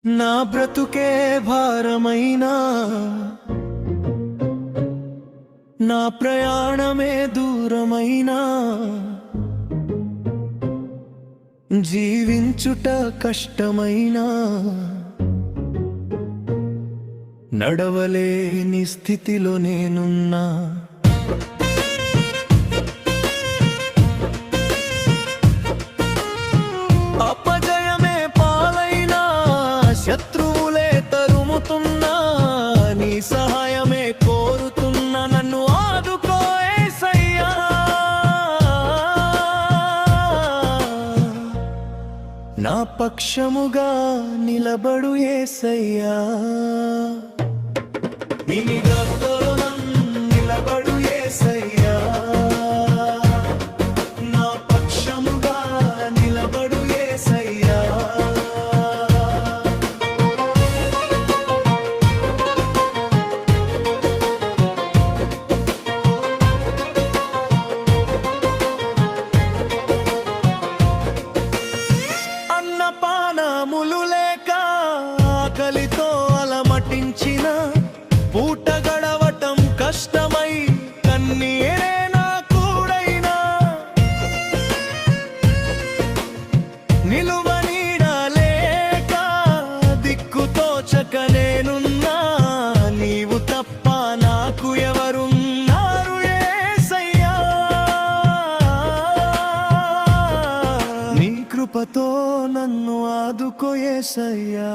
నా బ్రతుకే భారమైనా నా ప్రయాణమే దూరమైనా జీవించుట కష్టమైనా నడవలేని స్థితిలో నేనున్నా అపజయమే పాలైనా శత్రువులే తరుముతున్నా నీ సహాయమే కోరుతున్నా నన్ను ఆదుకో యేసయ్యా నా పక్షముగా నిలబడు యేసయ్యా నీ గద్దలో నన్ను నిలబడు యేసయ్యా నా పక్షముగా నిలబడు యేసయ్యా అన్నపానములు లేక ఆకలితో అలమటించిన పూట గడవటం కష్టమై కన్నీరే నా కూడైనా నిలువ నీడ లేక దిక్కుతోచక నేనున్నా నీవు తప్ప నాకు ఎవరున్నారు యేసయ్యా నీ కృపతో నన్ను ఆదుకో యేసయ్యా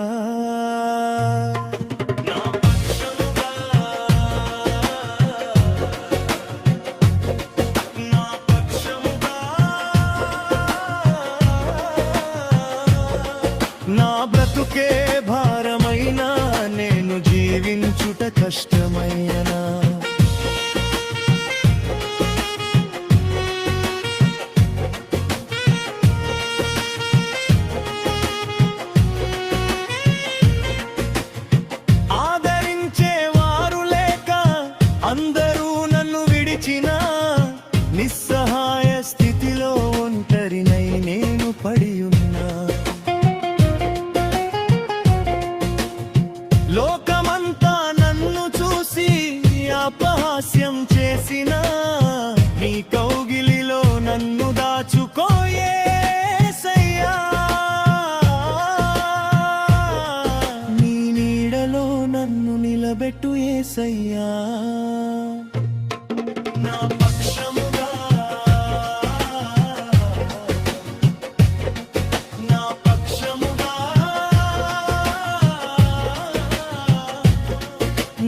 నా బ్రతుకే భారమైనా నేను జీవించుట కష్టమైనా ఆదరించే వారు లేక అందరూ నన్ను విడిచిన నిస్సహాయ స్థితిలో ఒంటరినై నేను పడి ఉన్నా లోకమంతా నన్ను చూసి అపహాస్యం చేసిన నీ కౌగిలిలో నన్ను దాచుకో యేసయ్యా నీ నీడలో నన్ను నిలబెట్టు యేసయ్యా నా పక్షముగా నా పక్షముగా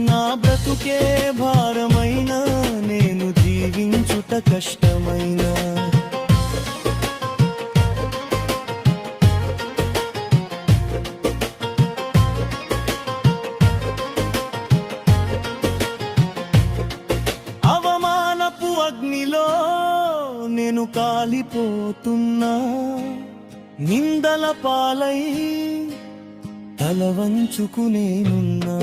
నా బ్రతుకే భారమైనా నేను జీవించుట కష్టమైనా అవమానపు అగ్నిలో నేను కాలిపోతున్నా నిందల పాలై తల వంచుకునేనున్నా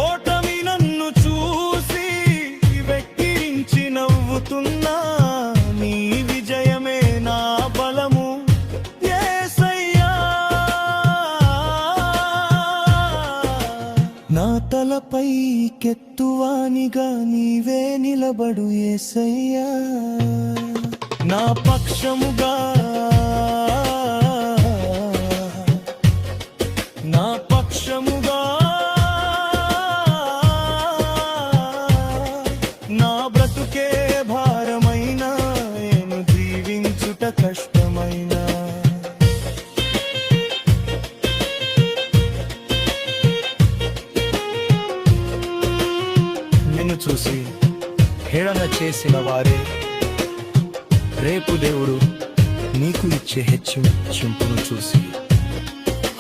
ఓటమి నన్ను చూసి వెక్కిరించి నవ్వుతున్నా నీ విజయమే నా బలము యేసయ్యా నా తలపై కెత్తువానిగా నీవే నిలబడు యేసయ్యా నా పక్షముగా నా పక్షముగా నా బ్రతుకే భారమైనా నేను జీవించుట కష్టమైనా నిన్ను చూసి హేళన చేసిన వారే రేపు దేవుడు నీకు ఇచ్చే హెచ్చింపును చూసి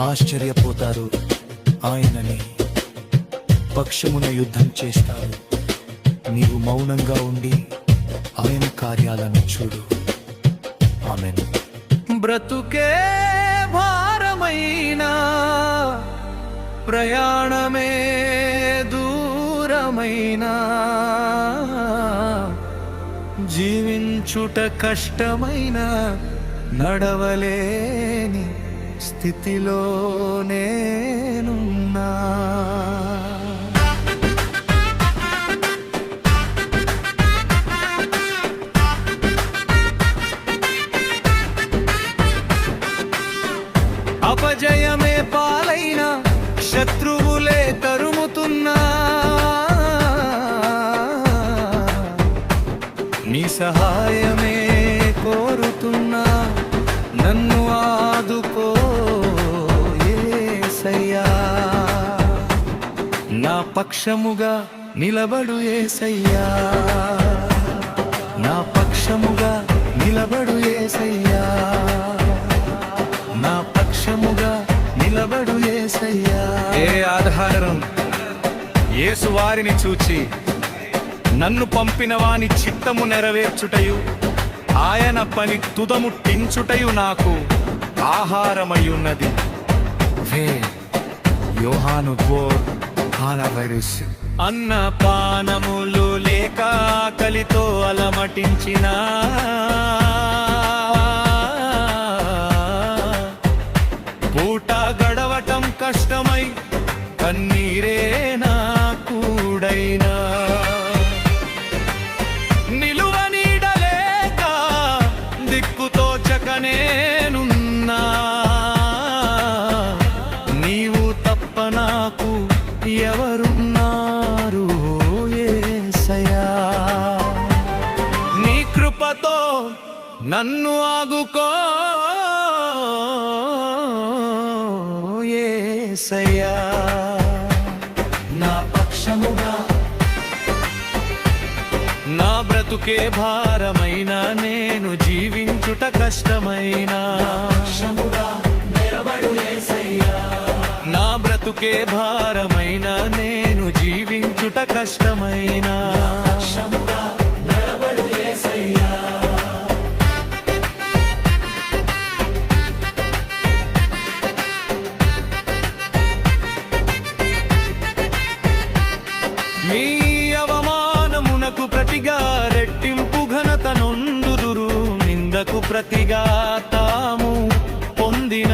ఆశ్చర్యపోతారు ఆయనని పక్షమున యుద్ధం చేస్తారు నీవు మౌనంగా ఉండి ఆయన కార్యాలను చూడు ఆమేన్ బ్రతుకే భారమైనా ప్రయాణమే దూరమైనా జీవించుట కష్టమైన నడవలేని స్థితిలో నేనున్నా. అపజయమే పాలైన శత్రువులే తరుముతున్నా, నీ సహాయమే కోరుతున్నా. నన్ను ఆదుకో యేసయ్యా, నా పక్షముగా నిలబడు యేసయ్యా, నా పక్షముగా నిలబడు యేసయ్యా, నా పక్షముగా నిలబడు యేసయ్యా. ఏ ఆధారం యేసు వారిని చూచి నన్ను పంపిన వాని చిత్తము నెరవేర్చుటయు ఆయన పని తుదముట్టించుటయు నాకు ఆహారమయ్యున్నది. యోహాను 4:25. అన్న పానములు లేక ఆకలితో అలమటించిన పూట గడవటం కష్టమై కన్నీరే నా కూడైనా, నిలువ నీడలేక దిక్కుతో చకనేనున్నా, నీవు తప్ప నాకు ఎవరున్నారు యేసయ్యా. నీ కృపతో నన్ను ఆగుకో యేసయ్యా, నా పక్షముగా. నా బ్రతుకే భారమైన నేను జీవించుట కష్టమైన, నా బ్రతుకే భారమైన నేను జీవించుట కష్టమైన. మీ అవమానమునకు ప్రతిగా రెట్టింపు ఘనత నొందుదురు, నిందకు ప్రతిగా తాము పొందిన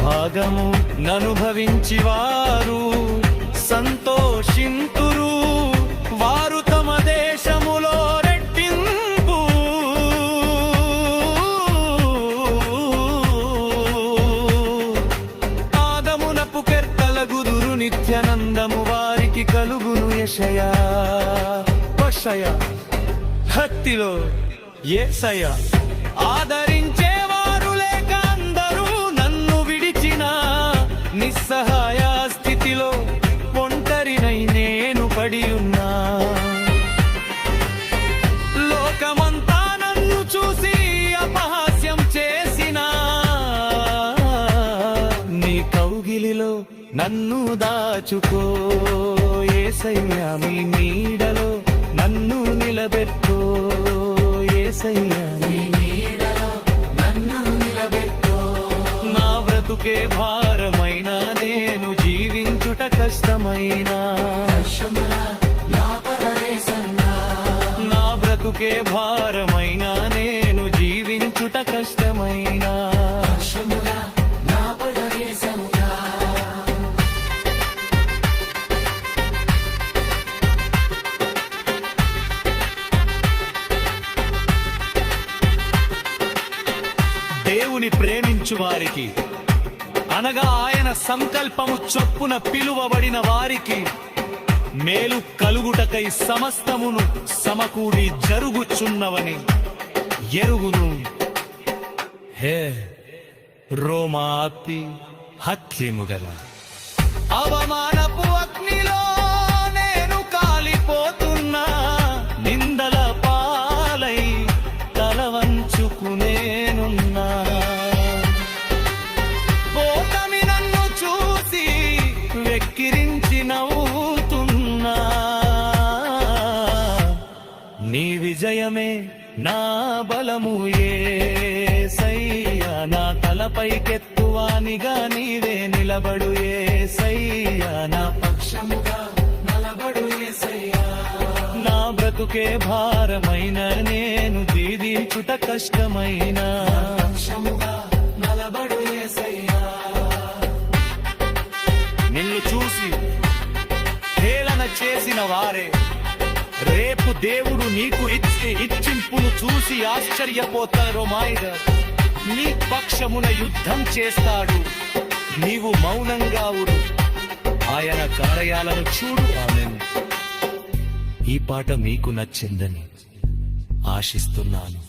భాగము ననుభవించి వారు సంతోషింతురు. వారు తమ దేశములో రెట్టింపు ఆదమునపు కెర్తలగుదురు, నిత్యానందము వారికి కలుగును. యెషయా భక్తిలో యేసయ్యా ఆదరించే వారు లేక అందరూ నన్ను విడిచిన, నిస్సహాయ స్థితిలో ఒంటరినై నేను పడి ఉన్నా. లోకమంతా నన్ను చూసి అపహాస్యం చేసిన, నీ కౌగిలిలో నన్ను దాచుకో యేసయ్యా, మీ నీడలో నన్ను నిలబెట్టో యేసయ్యా, మీ నీడలో నన్ను నిలబెట్టో. నా బ్రతుకే భారమైన నేను జీవించుట కష్టమైన, నా బ్రతుకే భారమైన నేను జీవించుట కష్టమైన. దేవుని ప్రేమించు వారికి అనగా ఆయన సంకల్పము చొప్పున పిలువబడిన వారికి మేలు కలుగుటకై సమస్తమును సమకూడి జరుగుచున్నవని ఎరుగును. హే రోమాతి హత్యముగల అవమానపు అగ్నిలో నేను కాలిపోతున్నా, నిందల పాలై తల వంచుకునేనున్నా. ఓటమి నన్ను చూసి వెక్కిరించి నవ్వుతున్నా, నీ విజయమే నా బలము యేసయ్యా, నా తలపైకెత్తువానిగా నీవే నిలబడు యేసయ్యా, నా పక్షముగా నిలబడు యేసయ్యా. నా బ్రతుకే భారమైన నేను దీవించుట కష్టమైన నలబడు యేసయ్యా. నిన్ను చూసి హేళన చేసిన వారే రేపు దేవుడు నీకు ఇచ్చే ఇచ్చింపును చూసి ఆశ్చర్యపోతారు. మాయిగా నీ పక్షమున యుద్ధం చేస్తాడు, నీవు మౌనంగా ఉండు, ఆయన కార్యాలను చూడు. ఆమేన్. ఈ పాట మీకు నచ్చిందని ఆశిస్తున్నాను.